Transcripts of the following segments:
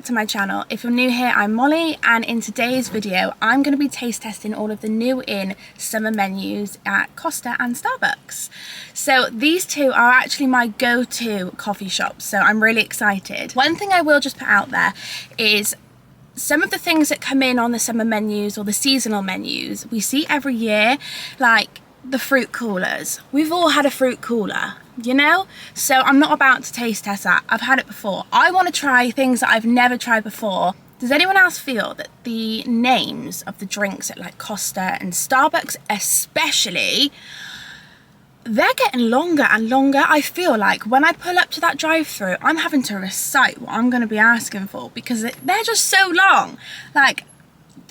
to my channel. If you're new here, I'm Molly, and in today's video I'm going to be taste testing all of the new in summer menus at Costa and Starbucks. So these two are actually my go-to coffee shops, so I'm really excited. One thing I will just put out there is some of the things that come in on the summer menus or the seasonal menus we see every year, like the fruit coolers. We've all had a fruit cooler, you know? So I'm not about to taste test that. I've had it before. I want to try things that I've never tried before. Does anyone else feel that the names of the drinks at like Costa and Starbucks especially, they're getting longer and longer? I feel like when I pull up to that drive-through, I'm having to recite what I'm going to be asking for because they're just so long. Like,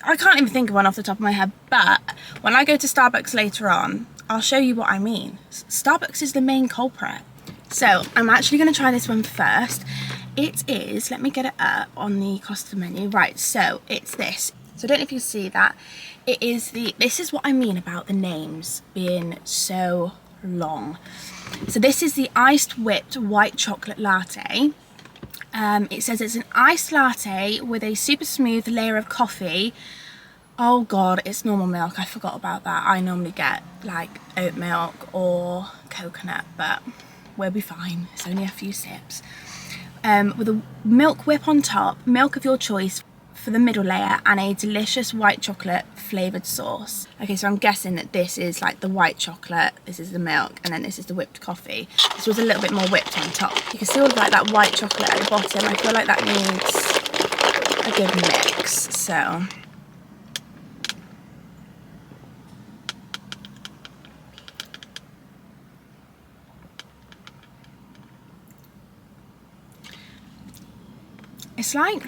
I can't even think of one off the top of my head, but when I go to Starbucks later on, I'll show you what I mean. Starbucks is the main culprit. So I'm actually going to try this one first. It is, let me get it up on the Costa menu. Right, so it's this. So I don't know if you see that. It is this is what I mean about the names being so long. So this is the iced whipped white chocolate latte. It says it's an iced latte with a super smooth layer of coffee. Oh god, it's normal milk. I forgot about that. I normally get like oat milk or coconut, but we'll be fine. It's only a few sips. With a milk whip on top, milk of your choice for the middle layer, and a delicious white chocolate flavoured sauce. Okay, so I'm guessing that this is like the white chocolate, this is the milk, and then this is the whipped coffee. This was a little bit more whipped on top. You can see all of like that white chocolate at the bottom. I feel like that needs a good mix, so. It's like,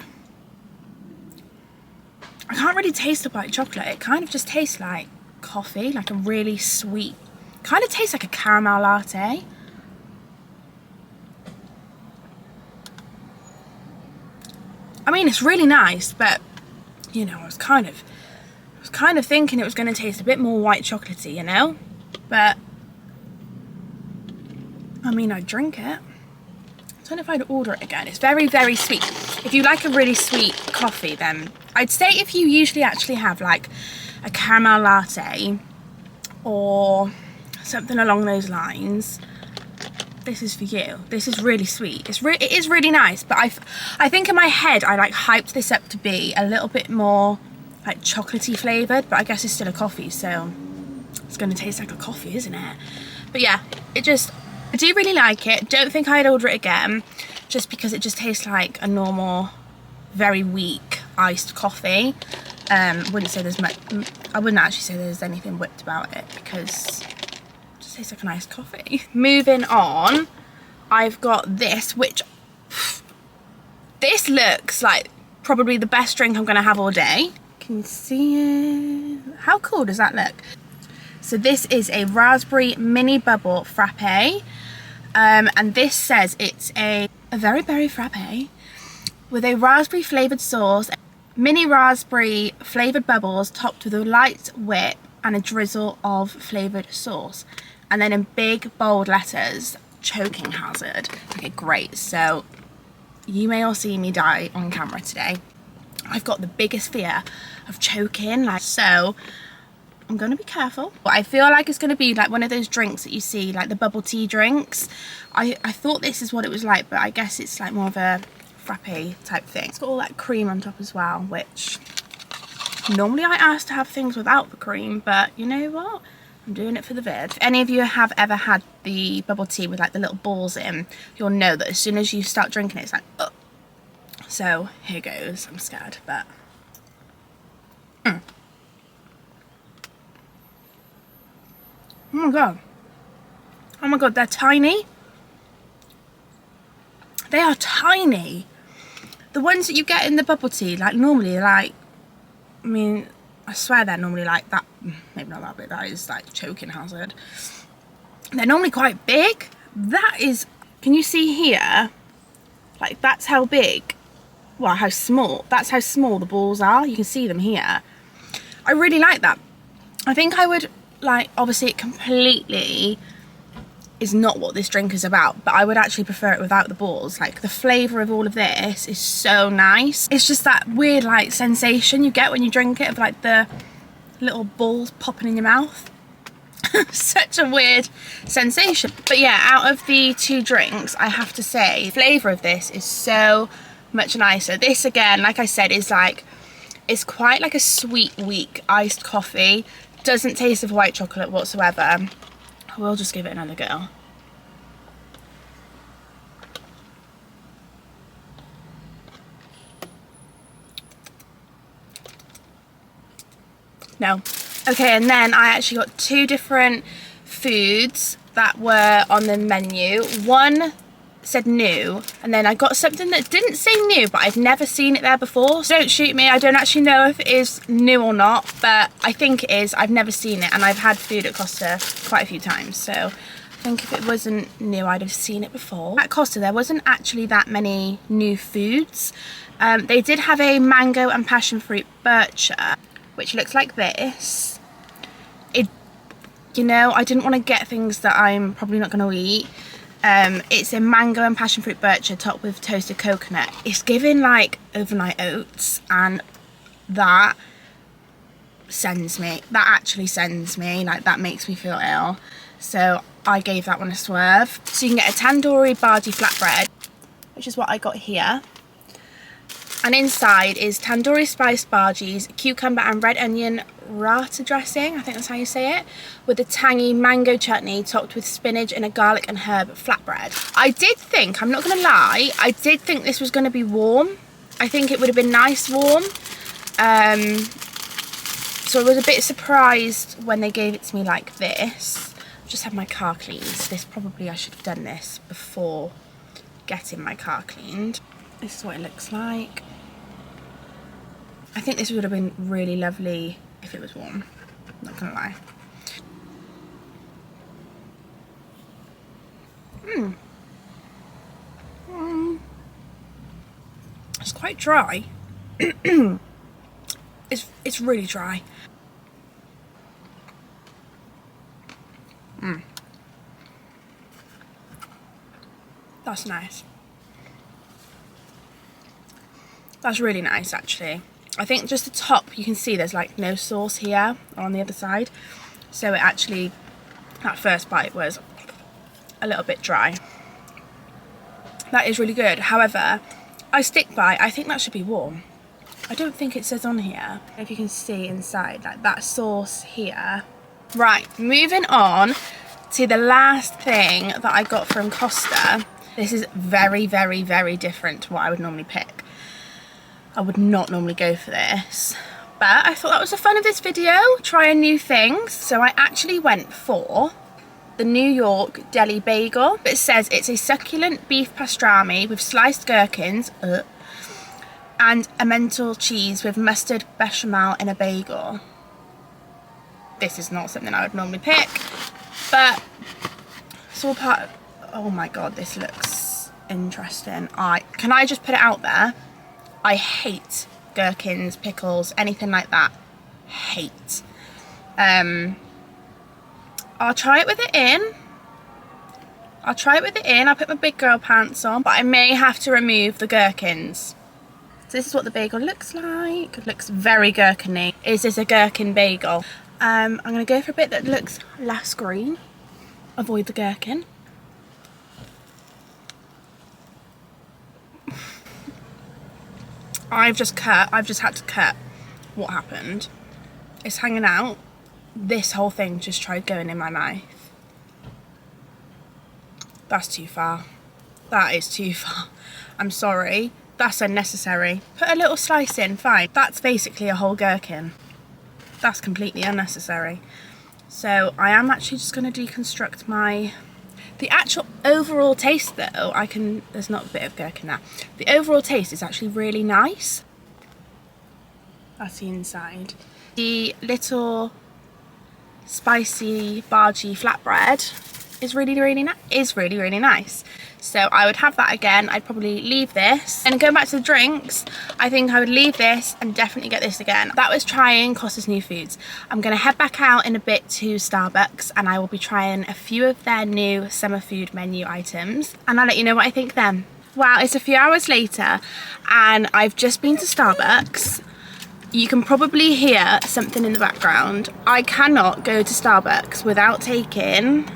I can't really taste the white chocolate. It kind of just tastes like coffee, like a really sweet, kind of tastes like a caramel latte. I mean, it's really nice, but you know, I was kind of thinking it was going to taste a bit more white chocolatey, you know? But I mean, I'd drink it. I don't know if I'd order it again. It's very, very sweet. If you like a really sweet coffee, then I'd say if you usually actually have like a caramel latte or something along those lines, this is for you. This is really sweet. It is really nice, but I think in my head I like hyped this up to be a little bit more like chocolatey flavoured, but I guess it's still a coffee, so it's going to taste like a coffee, isn't it? But yeah, I do really like it. Don't think I'd order it again, just because it just tastes like a normal, very weak iced coffee. Wouldn't say there's much. I wouldn't actually say there's anything whipped about it because it just tastes like an iced coffee. Moving on, I've got this, which this looks like probably the best drink I'm gonna have all day. Can you see it? How cool does that look? So this is a raspberry mini bubble frappe, and this says it's a very berry frappe with a raspberry flavoured sauce, mini raspberry flavoured bubbles topped with a light whip and a drizzle of flavoured sauce. And then in big bold letters, choking hazard. Okay, great. So you may all see me die on camera today. I've got the biggest fear of choking, like so. I'm going to be careful. But I feel like it's going to be like one of those drinks that you see, like the bubble tea drinks. I thought this is what it was like, but I guess it's like more of a frappe type thing. It's got all that cream on top as well, which normally I ask to have things without the cream, but you know what? I'm doing it for the vid. If any of you have ever had the bubble tea with like the little balls in, you'll know that as soon as you start drinking it, it's like, oh. So here goes. I'm scared, but... Oh my god. Oh my god, they're tiny. They are tiny. The ones that you get in the bubble tea, like normally, like, I mean, I swear they're normally like that. Maybe not that big, that is like choking hazard. They're normally quite big. That is, can you see here? Like, that's how big, well, how small, that's how small the balls are. You can see them here. I really like that. I think I would, like, obviously it completely is not what this drink is about, but I would actually prefer it without the balls. Like, the flavour of all of this is so nice. It's just that weird like sensation you get when you drink it of like the little balls popping in your mouth. Such a weird sensation. But yeah, out of the two drinks, I have to say the flavour of this is so much nicer. This, again, like I said, is like, it's quite like a sweet, weak iced coffee. Doesn't taste of white chocolate whatsoever. We'll just give it another go. No. Okay, and then I actually got two different foods that were on the menu. One said new, and then I got something that didn't say new, but I've never seen it there before. So don't shoot me, I don't actually know if it is new or not, but I think it is. I've never seen it, and I've had food at Costa quite a few times, so I think if it wasn't new, I'd have seen it before. At Costa, there wasn't actually that many new foods. They did have a mango and passion fruit bircher, which looks like this. You know, I didn't want to get things that I'm probably not going to eat. It's a mango and passion fruit bircher topped with toasted coconut. It's giving like overnight oats, and that sends me. That actually sends me. Like, that makes me feel ill. So I gave that one a swerve. So you can get a tandoori bhaji flatbread, which is what I got here. And inside is tandoori spiced bhajis, cucumber and red onion rata dressing, I think that's how you say it, with a tangy mango chutney topped with spinach and a garlic and herb flatbread. I did think, I'm not going to lie, I did think this was going to be warm. I think it would have been nice warm. So I was a bit surprised when they gave it to me like this. I've just had my car cleaned. This probably, I should have done this before getting my car cleaned. This is what it looks like. I think this would have been really lovely if it was warm, not gonna lie. It's quite dry. It's really dry. That's nice. That's really nice, actually. I think just the top, you can see there's like no sauce here or on the other side. So it actually, that first bite was a little bit dry. That is really good. However, I stick by, I think that should be warm. I don't think it says on here. If you can see inside, like that sauce here. Right, moving on to the last thing that I got from Costa. This is very, very, very different to what I would normally pick. I would not normally go for this, but I thought that was the fun of this video, trying new things. So I actually went for the New York Deli bagel. It says it's a succulent beef pastrami with sliced gherkins and emmental cheese with mustard bechamel in a bagel. This is not something I would normally pick, but it's all part of, oh my god, this looks interesting. Can I just put it out there? I hate gherkins, pickles, anything like that. Hate. I'll try it with it in. I'll put my big girl pants on, but I may have to remove the gherkins. So this is what the bagel looks like. It looks very gherkiny. Is this a gherkin bagel? I'm going to go for a bit that looks less green. Avoid the gherkin. I've just had to cut what happened. It's hanging out. This whole thing just tried going in my mouth. That's too far. That is too far. I'm sorry. That's unnecessary. Put a little slice in, fine. That's basically a whole gherkin. That's completely unnecessary. So I am actually just going to deconstruct my... The actual overall taste though, there's not a bit of gherkin there. The overall taste is actually really nice. That's the inside. The little spicy bhaji flatbread is really nice. So I would have that again. I'd probably leave this. And going back to the drinks, I think I would leave this and definitely get this again. That was trying Costa's new foods. I'm gonna head back out in a bit to Starbucks and I will be trying a few of their new summer food menu items and I'll let you know what I think then. Wow, it's a few hours later and I've just been to Starbucks. You can probably hear something in the background. I cannot go to Starbucks without taking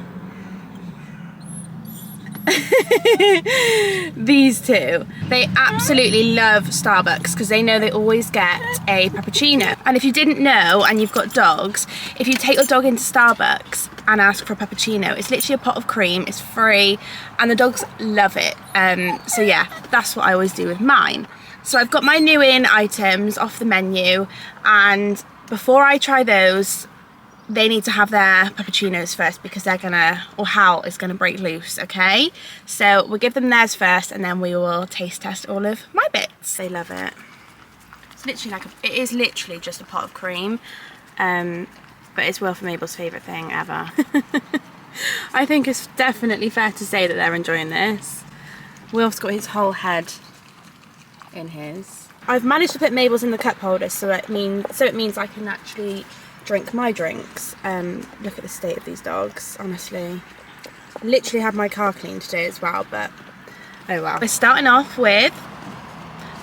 these two. They absolutely love Starbucks because they know they always get a frappuccino. And if you didn't know and you've got dogs, if you take your dog into Starbucks and ask for a frappuccino, it's literally a pot of cream, it's free, and the dogs love it. So yeah, that's what I always do with mine. So I've got my new in items off the menu, and before I try those, they need to have their frappuccinos first because they're gonna, or Hal is gonna break loose, okay? So we'll give them theirs first and then we will taste test all of my bits. They love it. It's literally like, it is literally just a pot of cream, but it's Wilf and Mabel's favourite thing ever. I think it's definitely fair to say that they're enjoying this. Wilf's got his whole head in his. I've managed to put Mabel's in the cup holder so it means I can actually drink my drinks. Look at the state of these dogs, honestly. I literally had my car cleaned today as well, but oh well. We're starting off with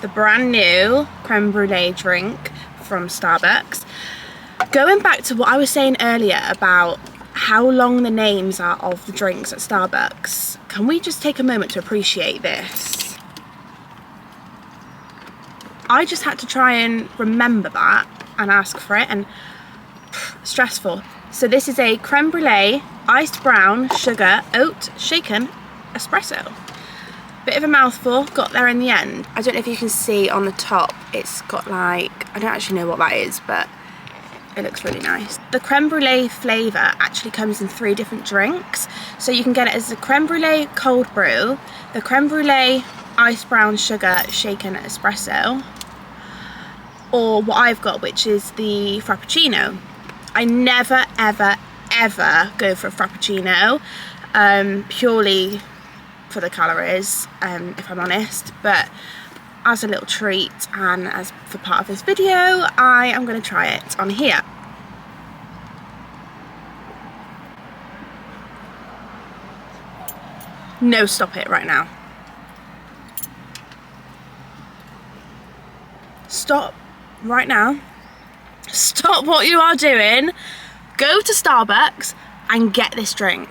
the brand new creme brulee drink from Starbucks. Going back to what I was saying earlier about how long the names are of the drinks at Starbucks, can we just take a moment to appreciate this? I just had to try and remember that and ask for it, and stressful. So this is a creme brulee, iced brown, sugar, oat, shaken, espresso. Bit of a mouthful, got there in the end. I don't know if you can see on the top, it's got like, I don't actually know what that is, but it looks really nice. The creme brulee flavour actually comes in 3 different drinks. So you can get it as the creme brulee cold brew, the creme brulee iced brown sugar shaken espresso, or what I've got, which is the frappuccino. I never ever go for a frappuccino, purely for the calories, if I'm honest, but as a little treat and as for part of this video, I am going to try it on here. No, stop it right now. Stop right now. Stop what you are doing. Go to Starbucks and get this drink.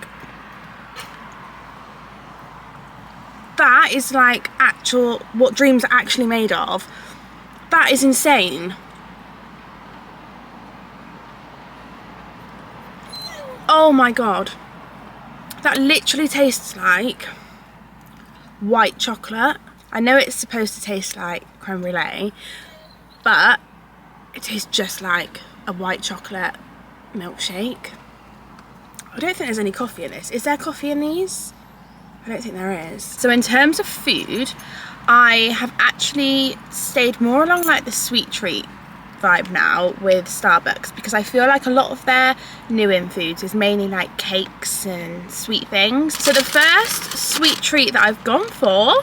That is like actual, what dreams are actually made of. That is insane. Oh my god. That literally tastes like white chocolate. I know it's supposed to taste like creme brulee, but it tastes just like a white chocolate milkshake. I don't think there's any coffee in this. Is there coffee in these? I don't think there is. So in terms of food, I have actually stayed more along like the sweet treat vibe now with Starbucks, because I feel like a lot of their new in foods is mainly like cakes and sweet things. So the first sweet treat that I've gone for,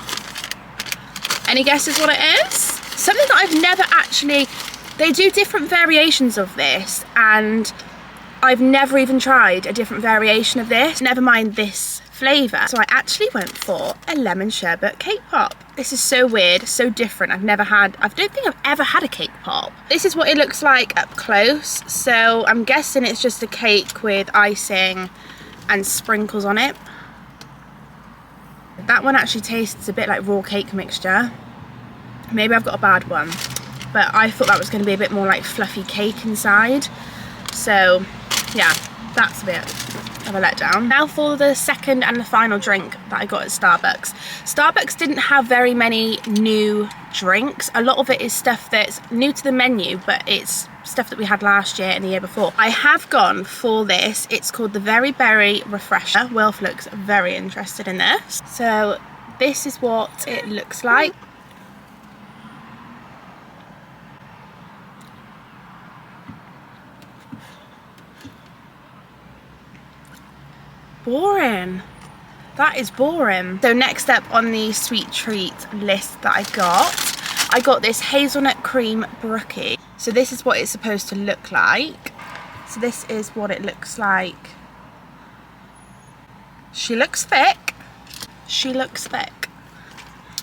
any guesses what it is? Something that I've never actually, they do different variations of this and I've never even tried a different variation of this, never mind this flavour. So I actually went for a lemon sherbet cake pop. This is so weird, so different. I don't think I've ever had a cake pop. This is what it looks like up close. So I'm guessing it's just a cake with icing and sprinkles on it. That one actually tastes a bit like raw cake mixture. Maybe I've got a bad one, but I thought that was going to be a bit more like fluffy cake inside. So yeah, that's a bit of a letdown. Now for the second and the final drink that I got at Starbucks. Starbucks didn't have very many new drinks. A lot of it is stuff that's new to the menu, but it's stuff that we had last year and the year before. I have gone for this. It's called the Very Berry Refresher. Wilf looks very interested in this. So this is what it looks like. boring. That is boring. So next up on the sweet treat list that I got this hazelnut cream brookie. So this is what it's supposed to look like. So this is what it looks like. She looks thick. She looks thick.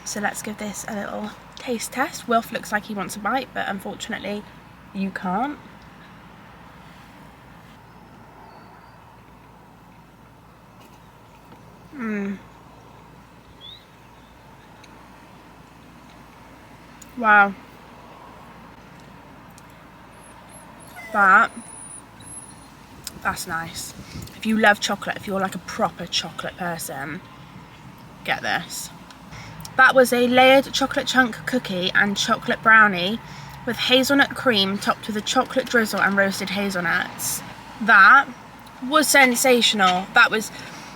So let's give this a little taste test. Wilf looks like he wants a bite, but unfortunately you can't. Wow. That's nice. If you love chocolate, if you're like a proper chocolate person, get this. That was a layered chocolate chunk cookie and chocolate brownie with hazelnut cream topped with a chocolate drizzle and roasted hazelnuts. That was sensational.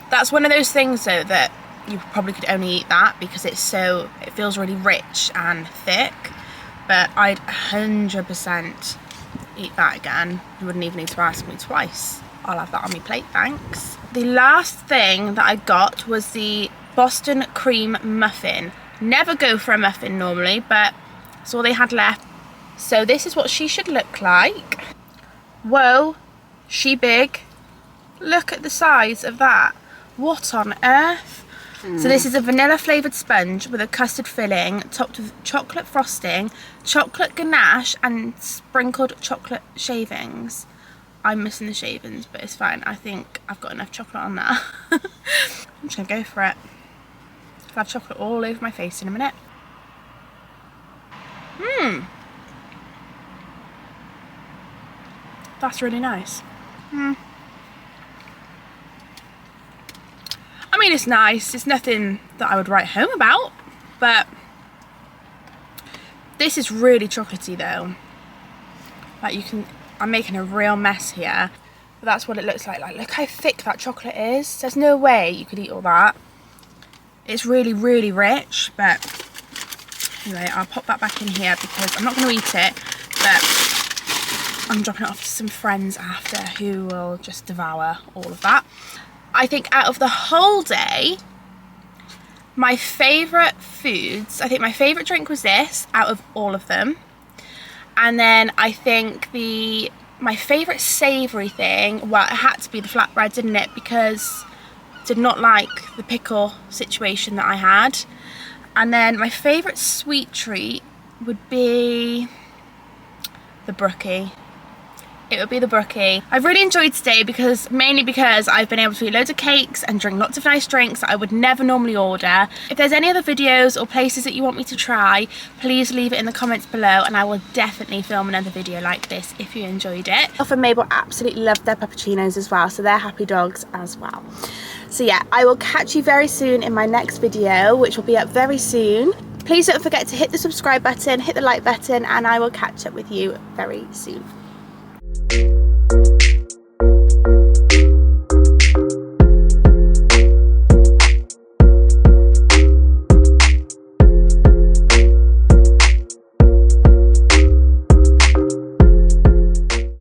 That's one of those things though that you probably could only eat that because it feels really rich and thick, but I'd 100% eat that again. You wouldn't even need to ask me twice. I'll have that on my plate, thanks. The last thing that I got was the Boston cream muffin. Never go for a muffin normally, but that's all they had left. So this is what she should look like. Whoa, she big. Look at the size of that. What on earth? So this is a vanilla flavoured sponge with a custard filling topped with chocolate frosting, chocolate ganache and sprinkled chocolate shavings. I'm missing the shavings, but it's fine. I think I've got enough chocolate on that. I'm just going to go for it. I'll have chocolate all over my face in a minute. That's really nice. I mean, it's nice. It's nothing that I would write home about, but this is really chocolatey though. Like I'm making a real mess here, but that's what it looks like. Like, look how thick that chocolate is. There's no way you could eat all that. It's really, really rich, but anyway, I'll pop that back in here because I'm not going to eat it, but I'm dropping it off to some friends after who will just devour all of that. I think out of the whole day, my favourite foods, I think my favourite drink was this out of all of them. And then I think my favourite savoury thing, well, it had to be the flatbread, didn't it? Because I did not like the pickle situation that I had. And then my favourite sweet treat would be the brookie. It would be the brookie. I've really enjoyed today mainly because I've been able to eat loads of cakes and drink lots of nice drinks that I would never normally order. If there's any other videos or places that you want me to try, please leave it in the comments below and I will definitely film another video like this if you enjoyed it. Elf and Mabel absolutely love their puppuccinos as well, so they're happy dogs as well. So yeah, I will catch you very soon in my next video, which will be up very soon. Please don't forget to hit the subscribe button, hit the like button, and I will catch up with you very soon.